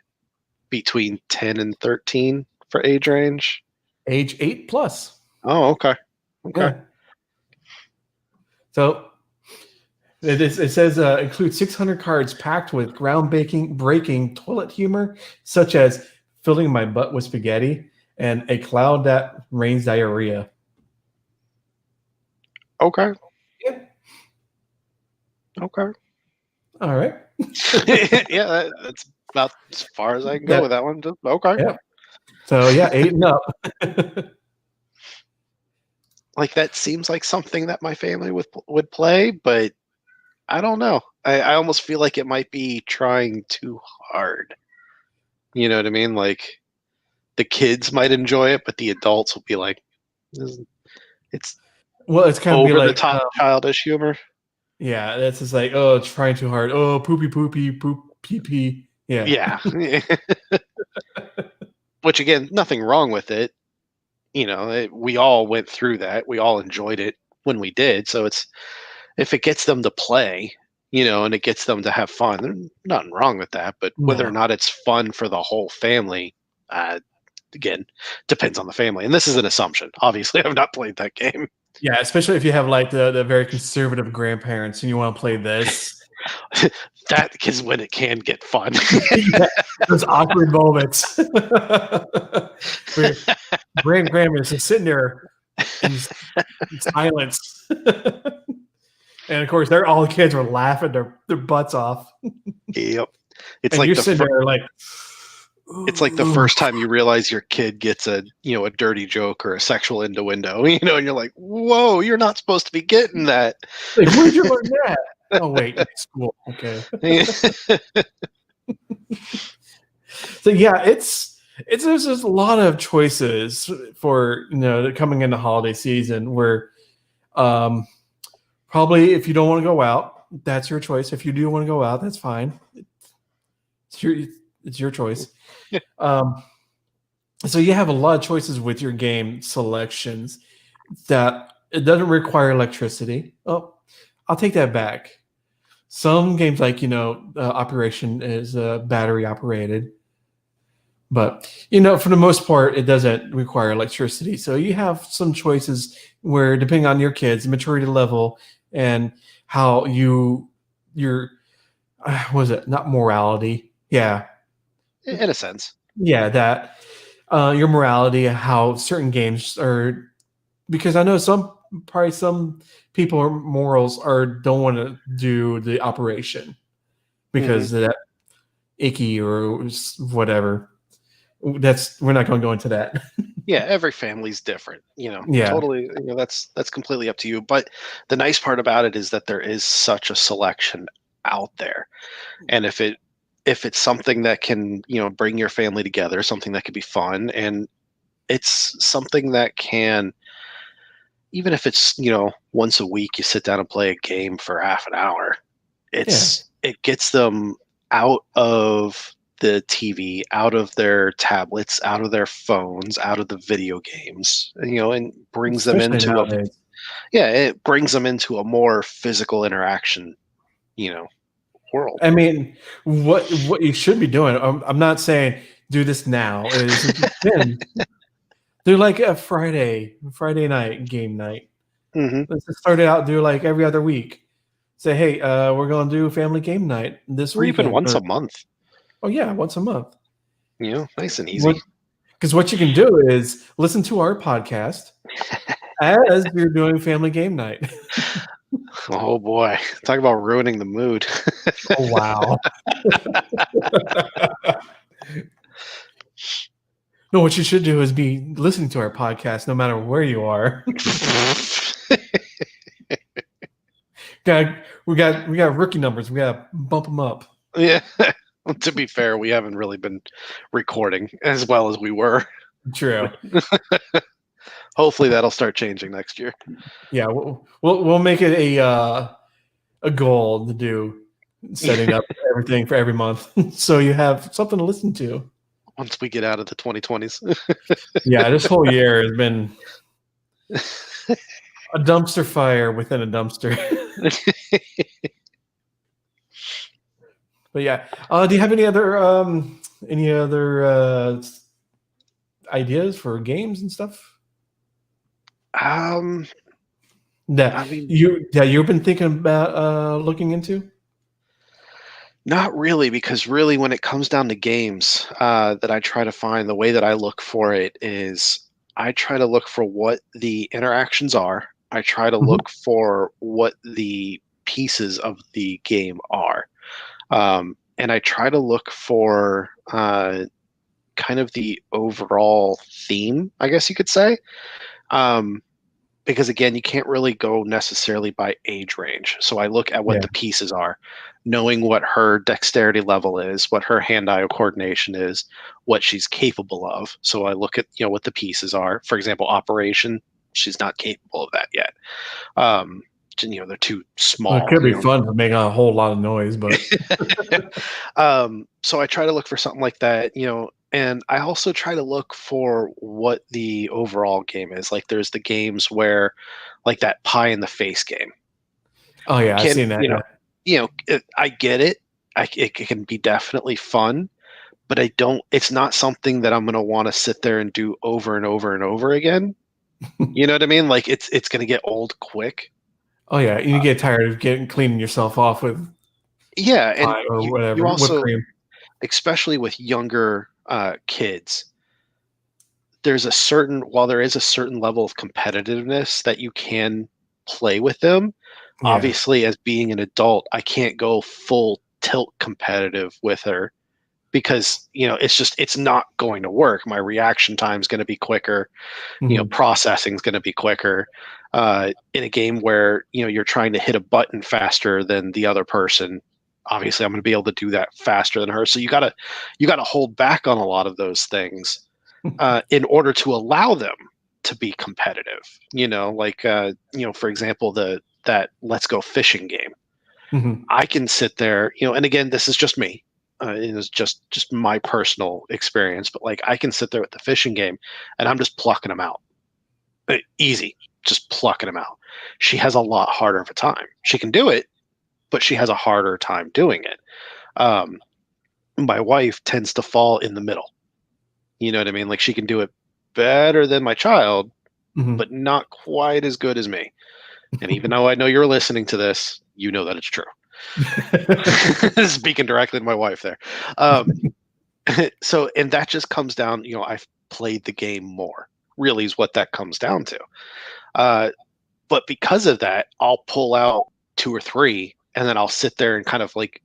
between 10 and 13 for age range. Age 8 plus. Oh, okay. Okay. Yeah. So it says includes 600 cards packed with breaking toilet humor, such as filling my butt with spaghetti and a cloud that rains diarrhea. Okay. Yeah. Okay. All right. Yeah, that's about as far as I can go with that one. Okay. Yeah. So yeah, 8 and up. Like that seems like something that my family would play, but I don't know. I almost feel like it might be trying too hard. You know what I mean? Like the kids might enjoy it, but the adults will be like, it's Well, it's kind of be over the like, top childish humor. yeah, that's just like, oh, it's trying too hard. Oh, poopy, poop, pee, pee. Yeah. Yeah. Which again, nothing wrong with it. You know, we all went through that. We all enjoyed it when we did. So it's if it gets them to play, and it gets them to have fun, there's nothing wrong with that. But whether or No. not it's fun for the whole family, again, depends on the family. And this is an assumption. Obviously, I've not played that game. Yeah, especially if you have like the very conservative grandparents and you want to play this. That is when it can get fun. Yeah, those awkward moments. Where grandma's just sitting there in silence. And of course, all the kids were laughing their butts off. Yep. It's and like you're sitting there like, it's like the first time you realize your kid gets a dirty joke or a sexual innuendo, and you're like, whoa, you're not supposed to be getting that. Like, where'd you learn that? Oh wait, school. Okay. So yeah, there's just a lot of choices for coming into holiday season where probably if you don't want to go out, that's your choice. If you do want to go out, that's fine. It's your choice. So you have a lot of choices with your game selections that it doesn't require electricity. Oh, I'll take that back. Some games like, Operation is battery operated. But, for the most part, it doesn't require electricity. So you have some choices where, depending on your kids' maturity level and how your was it not morality? Yeah. In a sense. Yeah, that your morality, how certain games are, because I know some people morals don't want to do the operation because of that icky or whatever. We're not going to go into that. Yeah, every family's different, Yeah. Totally, that's completely up to you. But the nice part about it is that there is such a selection out there. And if it's something that can, bring your family together, something that could be fun, and it's something that can, even if it's, once a week you sit down and play a game for half an hour, it gets them out of the TV, out of their tablets, out of their phones, out of the video games, and brings them Especially into nowadays. it brings them into a more physical interaction, world. I mean, what you should be doing, I'm not saying do this now, is do like a Friday night game night. Mm-hmm. Let's just start it out, do like every other week. Say, hey, we're going to do family game night this week. Or even once a month. Oh, yeah, once a month. Nice and easy. Because what you can do is listen to our podcast as you're doing family game night. Oh, boy. Talk about ruining the mood. Oh, wow. No, what you should do is be listening to our podcast no matter where you are. We got rookie numbers. We got to bump them up. Yeah. To be fair, we haven't really been recording as well as we were. True. Hopefully that'll start changing next year. Yeah, we'll make it a goal to do setting up everything for every month, so you have something to listen to once we get out of the 2020s. Yeah, this whole year has been a dumpster fire within a dumpster. But yeah, do you have any other ideas for games and stuff Um, that I mean, you've been thinking about looking into? not really, because really, when it comes down to games that I try to find, the way that I look for it is I try to look for what the interactions are. I try to Mhm. look for what the pieces of the game are. And I try to look for kind of the overall theme, I guess you could say. Um, because again, you can't really go necessarily by age range. So I look at what Yeah. the pieces are, knowing what her dexterity level is, what her hand-eye coordination is, what she's capable of. So I look at what the pieces are. For example, operation, she's not capable of that yet. Um, they're too Well, it small. could be fun to make a whole lot of noise, but So I try to look for something like that, and I also try to look for what the overall game is. Like there's the games where, like that pie in the face game oh yeah, I've can, seen that. Yeah. I get it. It can be definitely fun, but I don't. It's not something that I'm going to want to sit there and do over and over and over again. You know what I mean? Like it's going to get old quick. Oh yeah, you get tired of getting cleaning yourself off with Yeah, and pie or you whatever whipped also, cream. especially with younger kids, there's a certain while there is a certain level of competitiveness that you can play with them. Yeah. Obviously, as being an adult, I can't go full tilt competitive with her because it's not going to work. My reaction time is going to be quicker. Hmm. Processing is going to be quicker. In a game where you're trying to hit a button faster than the other person, obviously I'm going to be able to do that faster than her. So you gotta hold back on a lot of those things in order to allow them to be competitive. Like for example, the that Let's Go Fishing game. Hmm. I can sit there, and again, this is just me. It is just my personal experience, but like I can sit there with the fishing game, and I'm just plucking them out, easy, just plucking them out. She has a lot harder of a time. She can do it, but she has a harder time doing it. Um, my wife tends to fall in the middle. You know what I mean? Like she can do it better than my child, Hmm. but not quite as good as me. And even though I know you're listening to this, you know that it's true. Speaking directly to my wife there. Um, so, and that just comes down, I've played the game more, really, is what that comes down to. Uh, but because of that, I'll pull out two or three, and then I'll sit there and kind of like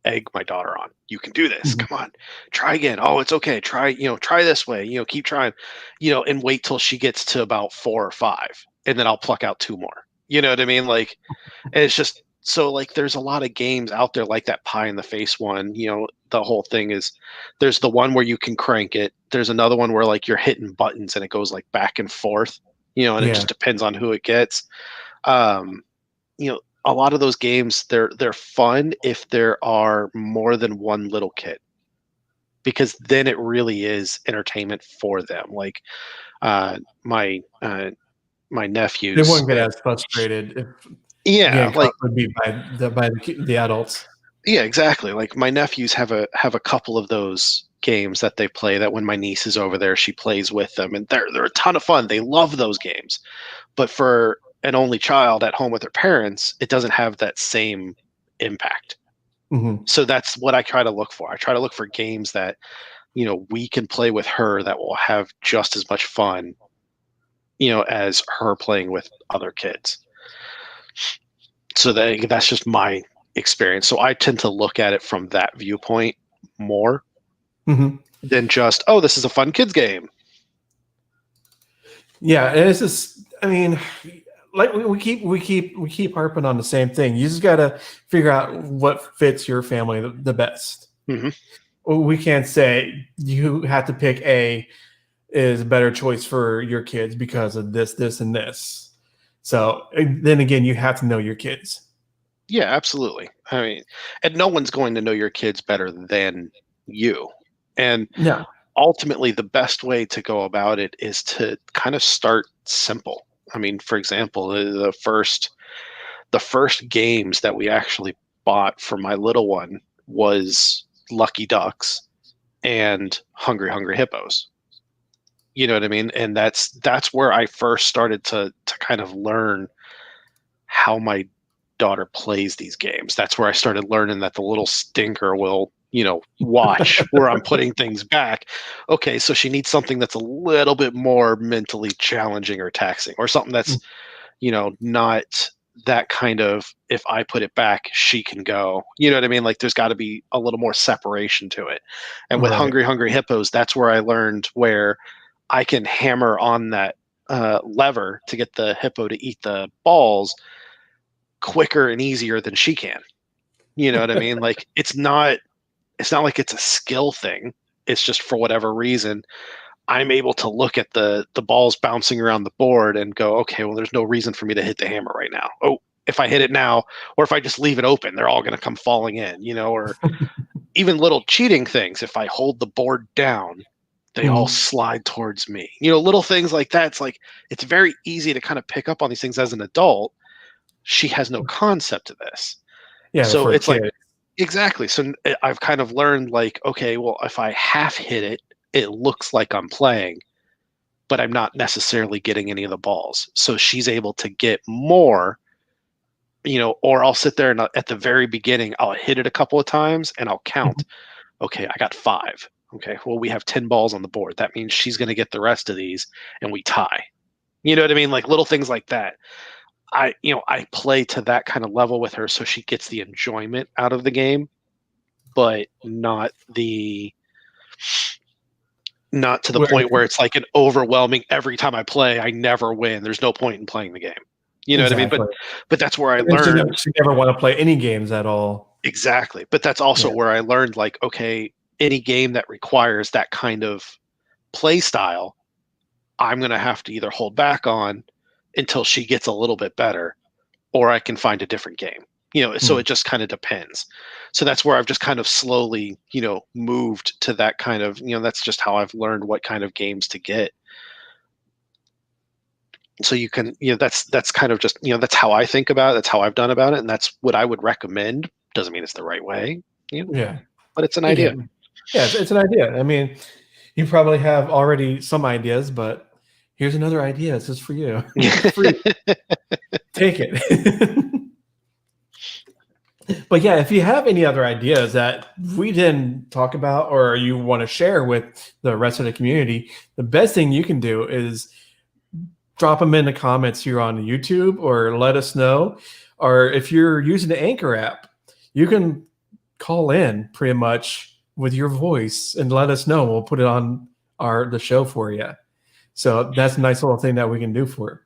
egg my daughter on. You can do this. Hmm. Come on, try again. Oh, it's okay. Try this way. Keep trying. And wait till she gets to about four or five, and then I'll pluck out two more. You know what I mean? Like, and it's just so like there's a lot of games out there like that pie in the face one. The whole thing is there's the one where you can crank it. There's another one where like you're hitting buttons and it goes like back and forth. And it Yeah. just depends on who it gets. Um, a lot of those games they're fun if there are more than one little kid because then it really is entertainment for them. Like uh, my my They nephews, wouldn't get as frustrated if yeah, getting caught like would be by the adults. yeah, exactly. Like my nephews have a couple of those games that they play that when my niece is over there, she plays with them, and they're a ton of fun. They love those games. But for an only child at home with her parents, it doesn't have that same impact. Hmm. So that's what I try to look for. I try to look for games that, we can play with her that will have just as much fun, as her playing with other kids. So that's just my experience. So I tend to look at it from that viewpoint more Hmm. than just, oh, this is a fun kids game. Yeah, and it's just, I mean, like we keep harping on the same thing. You just got to figure out what fits your family the best. Hmm. We can't say you have to pick A is a better choice for your kids because of this, this, and this. So and then again, you have to know your kids. Yeah, absolutely. I mean, and no one's going to know your kids better than you. And No. ultimately, the best way to go about it is to kind of start simple. I mean, for example, the first games that we actually bought for my little one was Lucky Ducks and Hungry Hungry Hippos. You know what I mean? And that's where I first started to kind of learn how my daughter plays these games. That's where I started learning that the little stinker will, watch where I'm putting things back. Okay, so she needs something that's a little bit more mentally challenging or taxing, or something that's, not that kind of, if I put it back, she can go. You know what I mean? Like there's got to be a little more separation to it. And with Right. Hungry Hungry Hippos, that's where I learned where I can hammer on that lever to get the hippo to eat the balls quicker and easier than she can. You know what I mean? Like it's not like it's a skill thing. It's just for whatever reason, I'm able to look at the balls bouncing around the board and go, okay, well, there's no reason for me to hit the hammer right now. Oh, if I hit it now, or if I just leave it open, they're all going to come falling in, or even little cheating things. If I hold the board down, they all slide towards me. Little things like that. It's like, it's very easy to kind of pick up on these things as an adult. She has no concept of this. Yeah, So for a it's like, kid. exactly. So I've kind of learned like, okay, well, if I half hit it, it looks like I'm playing, but I'm not necessarily getting any of the balls. So she's able to get more, or I'll sit there and at the very beginning, I'll hit it a couple of times and I'll count. Okay, I got 5. Okay, well, we have 10 balls on the board. That means she's going to get the rest of these and we tie. You know what I mean? Like little things like that. I play to that kind of level with her so she gets the enjoyment out of the game, but not to the point where it's like an overwhelming every time I play, I never win. There's no point in playing the game. You know what I mean? But that's where I learned. She never want to play any games at all. Exactly. But that's also where I learned like, okay, any game that requires that kind of play style, I'm going to have to either hold back on until she gets a little bit better, or I can find a different game. So it just kind of depends. So that's where I've just kind of slowly, moved to that kind of, that's just how I've learned what kind of games to get. So you can, that's kind of just, that's how I think about it. That's how I've done about it. And that's what I would recommend. Doesn't mean it's the right way, but it's an idea. Yeah, it's an idea. I mean, you probably have already some ideas, but here's another idea. This is for you. Free. Take it. But yeah, if you have any other ideas that we didn't talk about or you want to share with the rest of the community, the best thing you can do is drop them in the comments here on YouTube or let us know. Or if you're using the Anchor app, you can call in pretty much with your voice and let us know. We'll put it on the show for you. So that's a nice little thing that we can do for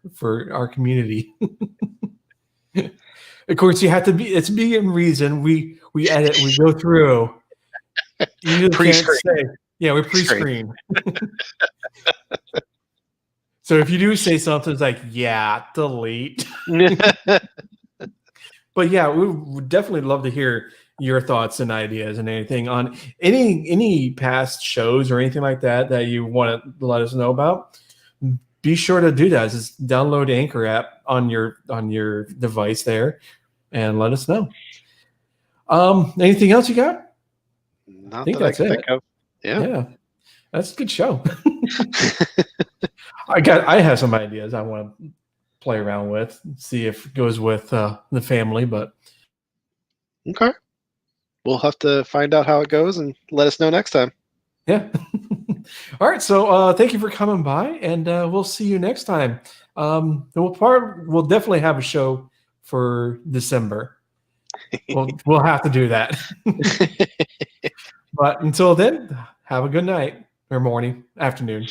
our community. Of course, you have to be. It's be in reason. We edit. We go through. You Pre-screen. can't say. Yeah, we pre-screen. So if you do say something, it's like, yeah, delete. But yeah, we would definitely love to hear your thoughts and ideas and anything on any past shows or anything like that you want to let us know about. Be sure to do that. Just download the Anchor app on your device there and let us know. Anything else you got? Not I think that's it. Think of. Yeah. That's a good show. I have some ideas I want to play around with, see if it goes with the family, but okay. We'll have to find out how it goes and let us know next time. Yeah. All right. So thank you for coming by, and we'll see you next time. We'll definitely have a show for December. We'll have to do that. But until then, have a good night or morning, afternoon.